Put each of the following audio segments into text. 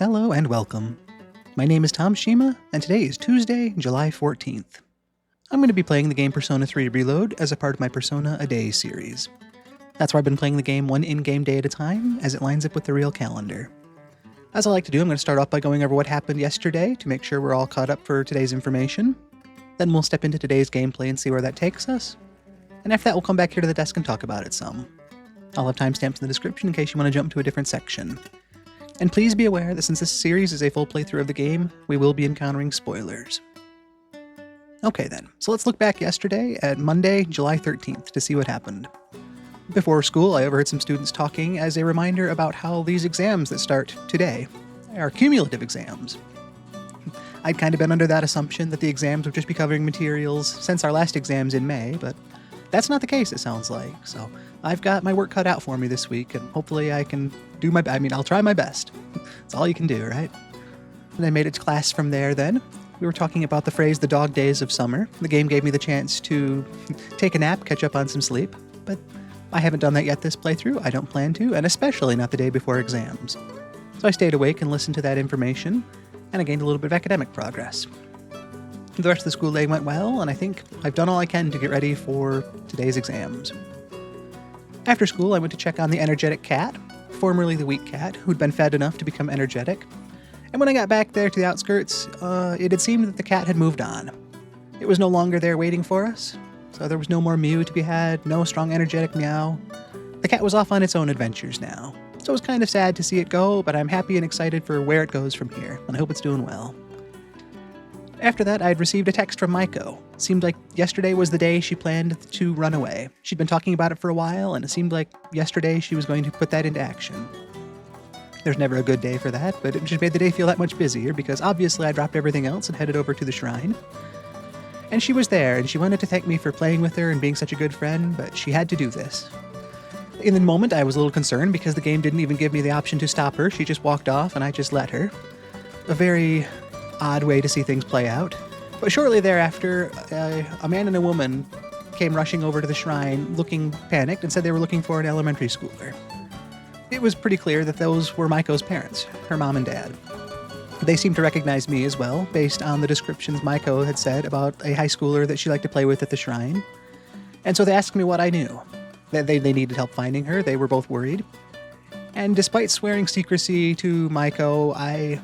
Hello and welcome. My name is Tom Shima, and today is Tuesday, July 14th. I'm going to be playing the game Persona 3 Reload as a part of my Persona A Day series. That's why I've been playing the game one in-game day at a time, as it lines up with the real calendar. As I like to do, I'm going to start off by going over what happened yesterday to make sure we're all caught up for today's information. Then we'll step into today's gameplay and see where that takes us. And after that, we'll come back here to the desk and talk about it some. I'll have timestamps in the description in case you want to jump to a different section. And please be aware that since this series is a full playthrough of the game, we will be encountering spoilers. Okay then, so let's look back yesterday at Monday, July 13th to see what happened. Before school, I overheard some students talking as a reminder about how these exams that start today are cumulative exams. I'd kind of been under that assumption that the exams would just be covering materials since our last exams in May, but that's not the case, it sounds like. So I've got my work cut out for me this week, and hopefully I can do I'll try my best. That's all you can do, right? And I made it to class from there then. We were talking about the phrase, the dog days of summer. The game gave me the chance to take a nap, catch up on some sleep, but I haven't done that yet this playthrough. I don't plan to, and especially not the day before exams. So I stayed awake and listened to that information, and I gained a little bit of academic progress. The rest of the school day went well, and I think I've done all I can to get ready for today's exams. After school, I went to check on the energetic cat, formerly the weak cat, who'd been fed enough to become energetic. And when I got back there to the outskirts, it had seemed that the cat had moved on. It was no longer there waiting for us, so there was no more mew to be had, no strong energetic meow. The cat was off on its own adventures now, so it was kind of sad to see it go, but I'm happy and excited for where it goes from here, and I hope it's doing well. After that, I had received a text from Maiko. It seemed like yesterday was the day she planned to run away. She'd been talking about it for a while, and it seemed like yesterday she was going to put that into action. There's never a good day for that, but it just made the day feel that much busier, because obviously I dropped everything else and headed over to the shrine. And she was there, and she wanted to thank me for playing with her and being such a good friend, but she had to do this. In the moment, I was a little concerned, because the game didn't even give me the option to stop her. She just walked off, and I just let her. A very odd way to see things play out. But shortly thereafter, a man and a woman came rushing over to the shrine looking panicked and said they were looking for an elementary schooler. It was pretty clear that those were Maiko's parents, her mom and dad. They seemed to recognize me as well, based on the descriptions Maiko had said about a high schooler that she liked to play with at the shrine. And so they asked me what I knew. That they needed help finding her. They were both worried. And despite swearing secrecy to Maiko,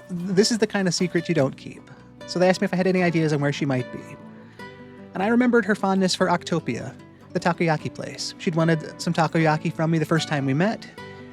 this is the kind of secret you don't keep. So they asked me if I had any ideas on where she might be. And I remembered her fondness for Octopia, the takoyaki place. She'd wanted some takoyaki from me the first time we met.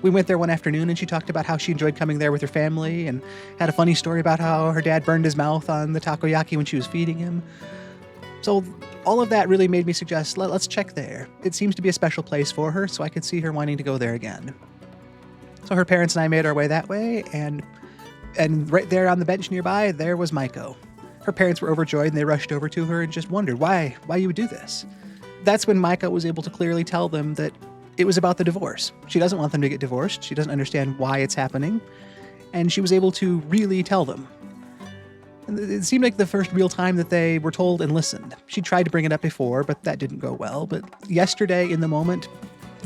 We went there one afternoon and she talked about how she enjoyed coming there with her family and had a funny story about how her dad burned his mouth on the takoyaki when she was feeding him. So all of that really made me suggest, let's check there. It seems to be a special place for her, so I could see her wanting to go there again. So her parents and I made our way that way, and right there on the bench nearby, there was Maiko. Her parents were overjoyed and they rushed over to her and just wondered why you would do this. That's when Maiko was able to clearly tell them that it was about the divorce. She doesn't want them to get divorced. She doesn't understand why it's happening. And she was able to really tell them. It seemed like the first real time that they were told and listened. She tried to bring it up before, but that didn't go well. But yesterday, in the moment,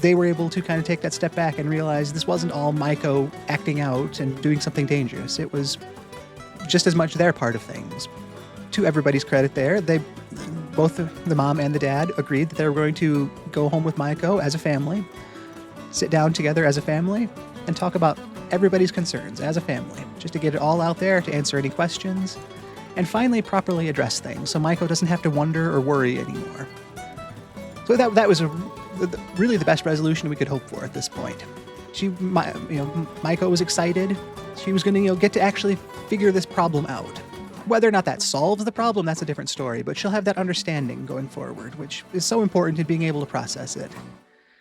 they were able to kind of take that step back and realize this wasn't all Maiko acting out and doing something dangerous. It was just as much their part of things. To everybody's credit there, both the mom and the dad agreed that they were going to go home with Maiko as a family, sit down together as a family, and talk about everybody's concerns as a family, just to get it all out there, to answer any questions, and finally properly address things so Maiko doesn't have to wonder or worry anymore. So that was really the best resolution we could hope for at this point. Maiko was excited. She was going to get to actually figure this problem out. Whether or not that solves the problem, that's a different story, but she'll have that understanding going forward, which is so important in being able to process it.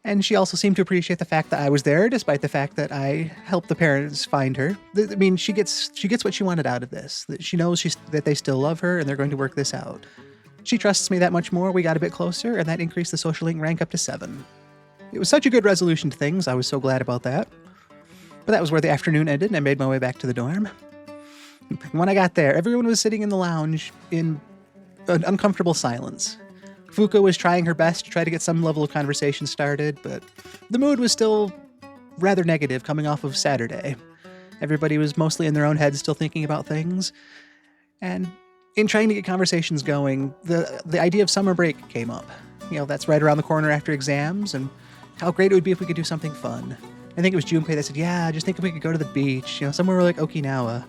And she also seemed to appreciate the fact that I was there, despite the fact that I helped the parents find her. I mean, she gets what she wanted out of this. That she knows that they still love her and they're going to work this out. She trusts me that much more. We got a bit closer, and that increased the social link rank up to 7. It was such a good resolution to things. I was so glad about that. But that was where the afternoon ended, and I made my way back to the dorm. When I got there, everyone was sitting in the lounge in an uncomfortable silence. Fuka was trying her best to try to get some level of conversation started, but the mood was still rather negative coming off of Saturday. Everybody was mostly in their own heads, still thinking about things. And in trying to get conversations going, the idea of summer break came up. That's right around the corner after exams, and how great it would be if we could do something fun. I think it was Junpei that said, yeah, just think if we could go to the beach, somewhere like Okinawa.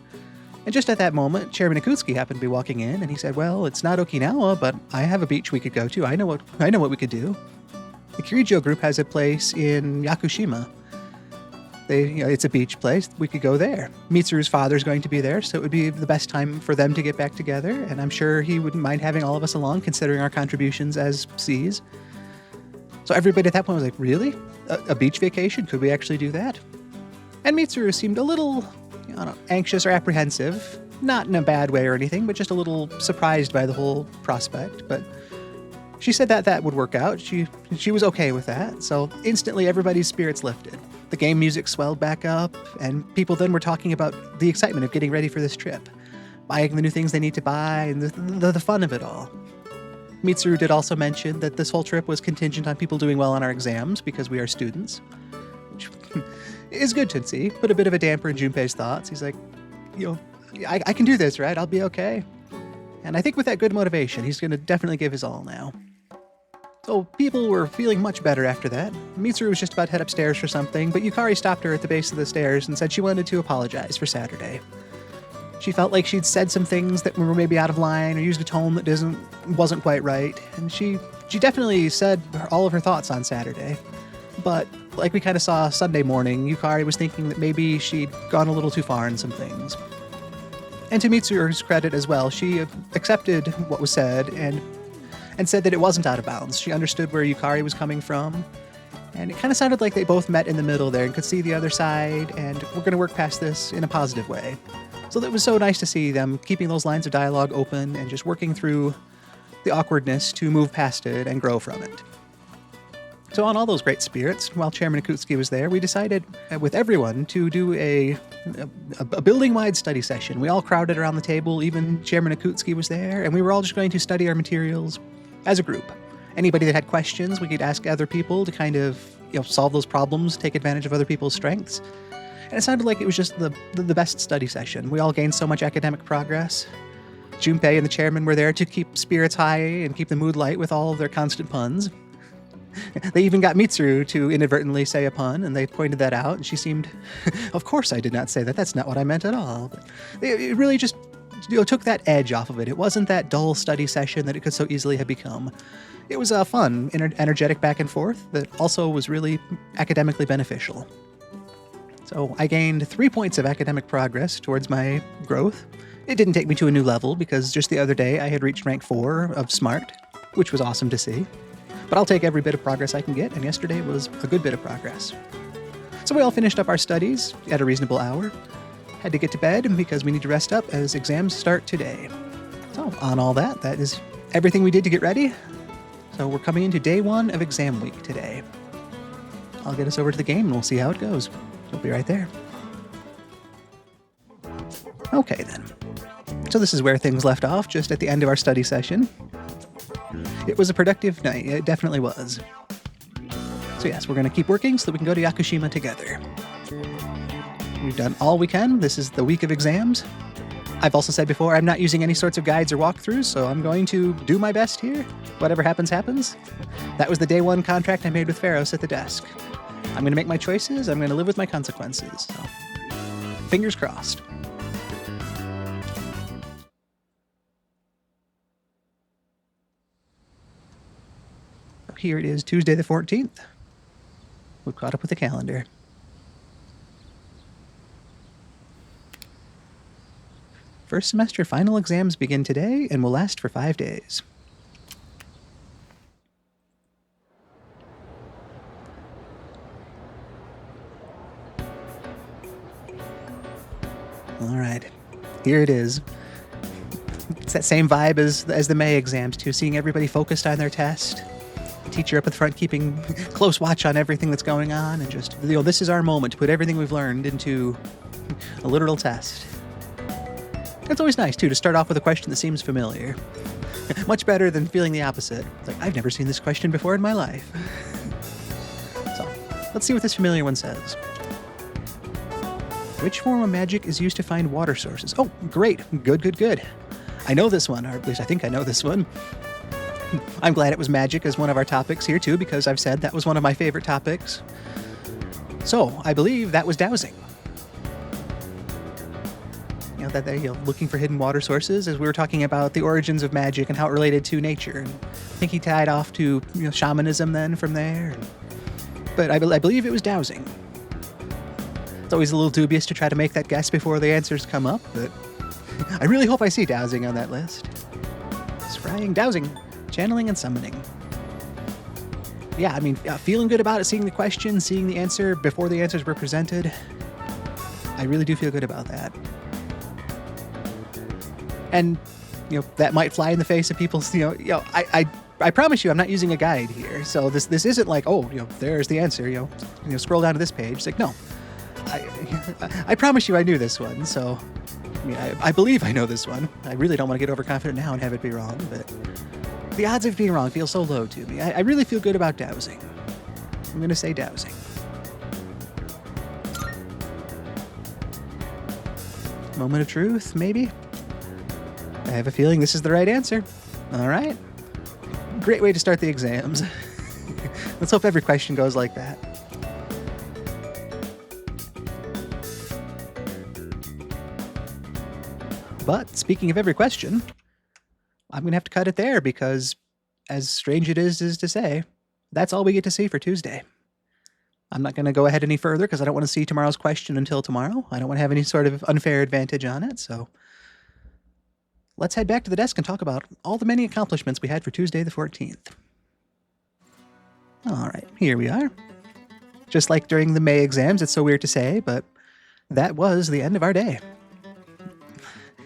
And just at that moment, Chairman Akutsuki happened to be walking in, and he said, well, it's not Okinawa, but I have a beach we could go to. I know what we could do. The Kirijo group has a place in Yakushima. It's a beach place. We could go there. Mitsuru's father's going to be there, so it would be the best time for them to get back together, and I'm sure he wouldn't mind having all of us along, considering our contributions as Cs. So everybody at that point was like, really? A beach vacation? Could we actually do that? And Mitsuru seemed a little, anxious or apprehensive. Not in a bad way or anything, but just a little surprised by the whole prospect. But she said that would work out. She was okay with that. So instantly everybody's spirits lifted. The game music swelled back up, and people then were talking about the excitement of getting ready for this trip, buying the new things they need to buy, and the fun of it all. Mitsuru did also mention that this whole trip was contingent on people doing well on our exams because we are students, which is good to see. Put a bit of a damper in Junpei's thoughts. He's like, I can do this, right? I'll be okay. And I think with that good motivation, he's going to definitely give his all now. So people were feeling much better after that. Mitsuru was just about to head upstairs for something, but Yukari stopped her at the base of the stairs and said she wanted to apologize for Saturday. She felt like she'd said some things that were maybe out of line or used a tone that wasn't quite right, and she definitely said all of her thoughts on Saturday. But like we kind of saw Sunday morning, Yukari was thinking that maybe she'd gone a little too far in some things. And to Mitsuru's credit as well, she accepted what was said and said that it wasn't out of bounds. She understood where Yukari was coming from, and it kind of sounded like they both met in the middle there and could see the other side, and we're going to work past this in a positive way. So it was so nice to see them keeping those lines of dialogue open and just working through the awkwardness to move past it and grow from it. So on all those great spirits, while Chairman Akutsuki was there, we decided with everyone to do a building-wide study session. We all crowded around the table, even Chairman Akutsuki was there, and we were all just going to study our materials as a group. Anybody that had questions, we could ask other people to kind of solve those problems, take advantage of other people's strengths. And it sounded like it was just the best study session. We all gained so much academic progress. Junpei and the chairman were there to keep spirits high and keep the mood light with all of their constant puns. They even got Mitsuru to inadvertently say a pun, and they pointed that out, and she seemed, of course I did not say that. That's not what I meant at all. But it really just took that edge off of it. It wasn't that dull study session that it could so easily have become. It was a fun, energetic back and forth that also was really academically beneficial. So I gained 3 points of academic progress towards my growth. It didn't take me to a new level because just the other day I had reached rank 4 of Smart, which was awesome to see. But I'll take every bit of progress I can get, and yesterday was a good bit of progress. So we all finished up our studies at a reasonable hour. Had to get to bed because we need to rest up as exams start today. So on all that is everything we did to get ready. So we're coming into day 1 of exam week today. I'll get us over to the game and we'll see how it goes. We'll be right there. Okay then. So this is where things left off, just at the end of our study session. It was a productive night, it definitely was. So yes, we're going to keep working so that we can go to Yakushima together. We've done all we can. This is the week of exams. I've also said before, I'm not using any sorts of guides or walkthroughs, so I'm going to do my best here. Whatever happens, happens. That was the day 1 contract I made with Pharos at the desk. I'm going to make my choices. I'm going to live with my consequences. So, fingers crossed. Here it is, Tuesday the 14th. We've caught up with the calendar. First semester final exams begin today and will last for 5 days. All right, here it is. It's that same vibe as the May exams, too, seeing everybody focused on their test. The teacher up at the front keeping close watch on everything that's going on, and just, this is our moment to put everything we've learned into a literal test. It's always nice, too, to start off with a question that seems familiar. Much better than feeling the opposite. It's like, I've never seen this question before in my life. So, let's see what this familiar one says. Which form of magic is used to find water sources? Oh, great. Good. I know this one, or at least I think I know this one. I'm glad it was magic as one of our topics here too, because I've said that was one of my favorite topics. So, I believe that was dowsing. Looking for hidden water sources, as we were talking about the origins of magic and how it related to nature. And I think he tied off to shamanism then from there. But I believe it was dowsing. It's always a little dubious to try to make that guess before the answers come up, but I really hope I see dowsing on that list. Scrying, dowsing, channeling, and summoning. Yeah, feeling good about it, seeing the question, seeing the answer before the answers were presented. I really do feel good about that. And, that might fly in the face of people's, I promise you I'm not using a guide here. So this isn't like, there's the answer, scroll down to this page. It's like, no, I promise you I knew this one. So, I believe I know this one. I really don't want to get overconfident now and have it be wrong, but the odds of being wrong feel so low to me. I really feel good about dowsing. I'm going to say dowsing. Moment of truth, maybe? I have a feeling this is the right answer. All right. Great way to start the exams. Let's hope every question goes like that. But speaking of every question, I'm going to have to cut it there because, as strange it is to say, that's all we get to see for Tuesday. I'm not going to go ahead any further because I don't want to see tomorrow's question until tomorrow. I don't want to have any sort of unfair advantage on it, so let's head back to the desk and talk about all the many accomplishments we had for Tuesday the 14th. All right, here we are. Just like during the May exams, it's so weird to say, but that was the end of our day.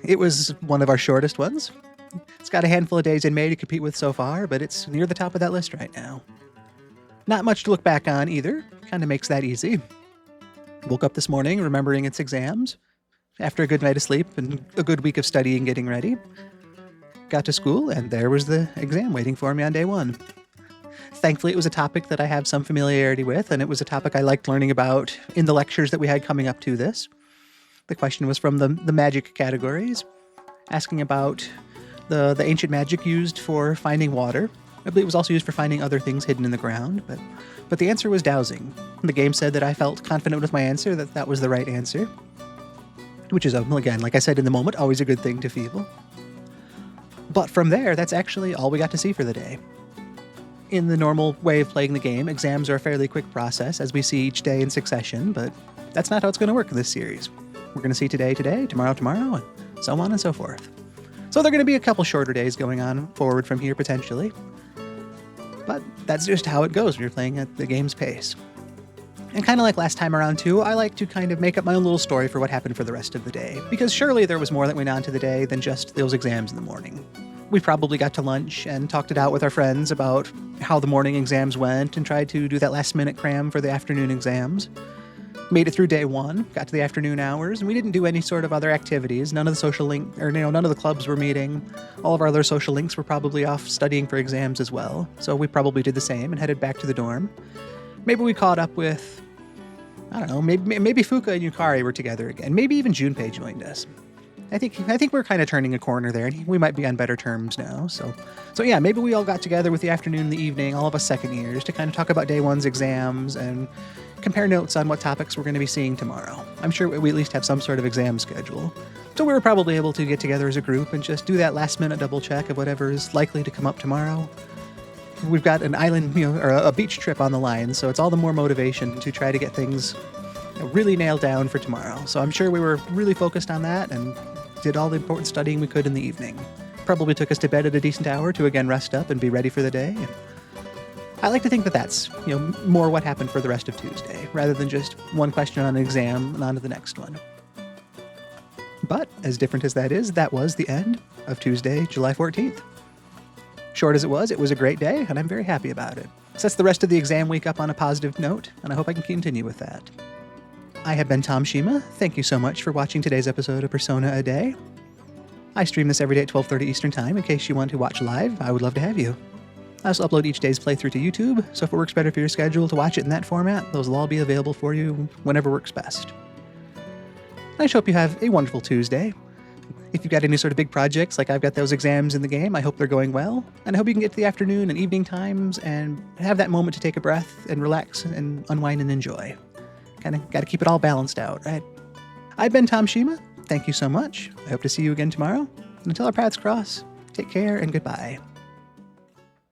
It was one of our shortest ones. It's got a handful of days in May to compete with so far, but it's near the top of that list right now. Not much to look back on either. Kind of makes that easy. Woke up this morning remembering its exams. After a good night of sleep and a good week of studying and getting ready. Got to school, and there was the exam waiting for me on day one. Thankfully, it was a topic that I have some familiarity with, and it was a topic I liked learning about in the lectures that we had coming up to this. The question was from the magic categories, asking about the ancient magic used for finding water. I believe it was also used for finding other things hidden in the ground, but the answer was dowsing. The game said that I felt confident with my answer, that was the right answer. Which is, again, like I said in the moment, always a good thing to feel. But from there, that's actually all we got to see for the day. In the normal way of playing the game, exams are a fairly quick process as we see each day in succession, but that's not how it's going to work in this series. We're going to see today, tomorrow, and so on and so forth. So there are going to be a couple shorter days going on forward from here, potentially. But that's just how it goes when you're playing at the game's pace. And kind of like last time around, too, I like to kind of make up my own little story for what happened for the rest of the day, because surely there was more that went on to the day than just those exams in the morning. We probably got to lunch and talked it out with our friends about how the morning exams went and tried to do that last-minute cram for the afternoon exams. Made it through day one, got to the afternoon hours, and we didn't do any sort of other activities. None of the clubs were meeting. All of our other social links were probably off studying for exams as well, so we probably did the same and headed back to the dorm. Maybe we caught up with, I don't know, maybe Fuka and Yukari were together again. Maybe even Junpei joined us. I think we're kind of turning a corner there, and we might be on better terms now. So yeah, maybe we all got together with the afternoon and the evening, all of us second years, to kind of talk about day one's exams and compare notes on what topics we're going to be seeing tomorrow. I'm sure we at least have some sort of exam schedule. So we were probably able to get together as a group and just do that last-minute double check of whatever is likely to come up tomorrow. We've got an island, or a beach trip on the line, so it's all the more motivation to try to get things really nailed down for tomorrow. So I'm sure we were really focused on that and did all the important studying we could in the evening. Probably took us to bed at a decent hour to again rest up and be ready for the day. And I like to think that that's, more what happened for the rest of Tuesday, rather than just one question on an exam and on to the next one. But, as different as that is, that was the end of Tuesday, July 14th. Short as it was a great day, and I'm very happy about it. Sets the rest of the exam week up on a positive note, and I hope I can continue with that. I have been Tom Shima. Thank you so much for watching today's episode of Persona A Day. I stream this every day at 12:30 Eastern Time. In case you want to watch live, I would love to have you. I also upload each day's playthrough to YouTube, so if it works better for your schedule to watch it in that format, those will all be available for you whenever works best. I just hope you have a wonderful Tuesday. If you've got any sort of big projects, like I've got those exams in the game, I hope they're going well. And I hope you can get to the afternoon and evening times and have that moment to take a breath and relax and unwind and enjoy. Kind of got to keep it all balanced out, right? I've been Tom Shima. Thank you so much. I hope to see you again tomorrow. And until our paths cross, take care and goodbye.